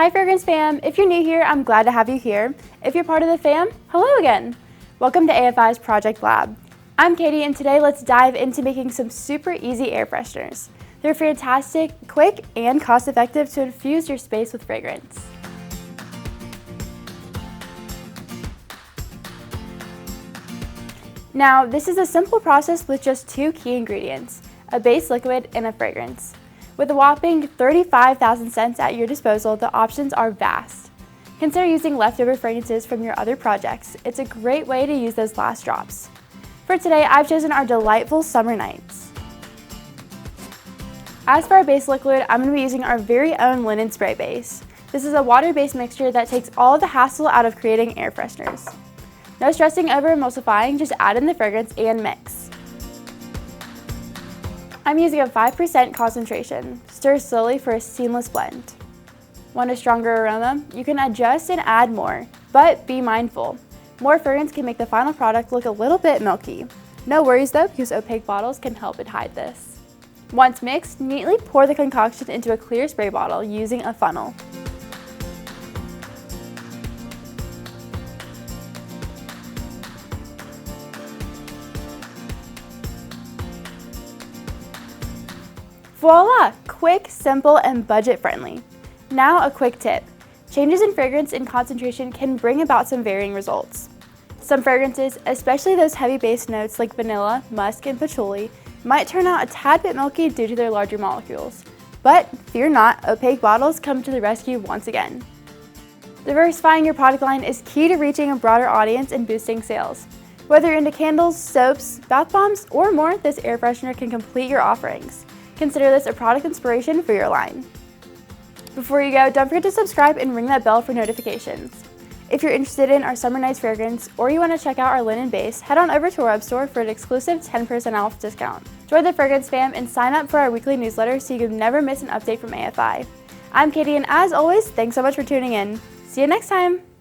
Hi Fragrance fam! If you're new here, I'm glad to have you here. If you're part of the fam, hello again! Welcome to AFI's Project Lab. I'm Katie and today let's dive into making some super easy air fresheners. They're fantastic, quick, and cost-effective to infuse your space with fragrance. Now, this is a simple process with just two key ingredients, a base liquid and a fragrance. With a whopping 35,000 scents at your disposal, the options are vast. Consider using leftover fragrances from your other projects. It's a great way to use those last drops. For today, I've chosen our delightful Summer Nights. As for our base liquid, I'm going to be using our very own linen spray base. This is a water-based mixture that takes all of the hassle out of creating air fresheners. No stressing over emulsifying, just add in the fragrance and mix. I'm using a 5% concentration. Stir slowly for a seamless blend. Want a stronger aroma? You can adjust and add more, but be mindful. More fragrance can make the final product look a little bit milky. No worries though, because opaque bottles can help it hide this. Once mixed, neatly pour the concoction into a clear spray bottle using a funnel. Voila! Quick, simple, and budget-friendly. Now a quick tip. Changes in fragrance and concentration can bring about some varying results. Some fragrances, especially those heavy base notes like vanilla, musk, and patchouli, might turn out a tad bit milky due to their larger molecules. But fear not, opaque bottles come to the rescue once again. Diversifying your product line is key to reaching a broader audience and boosting sales. Whether you're into candles, soaps, bath bombs, or more, this air freshener can complete your offerings. Consider this a product inspiration for your line. Before you go, don't forget to subscribe and ring that bell for notifications. If you're interested in our Summer Nights fragrance or you want to check out our linen base, head on over to our web store for an exclusive 10% off discount. Join the Fragrance fam and sign up for our weekly newsletter so you can never miss an update from AFI. I'm Katie and as always, thanks so much for tuning in. See you next time!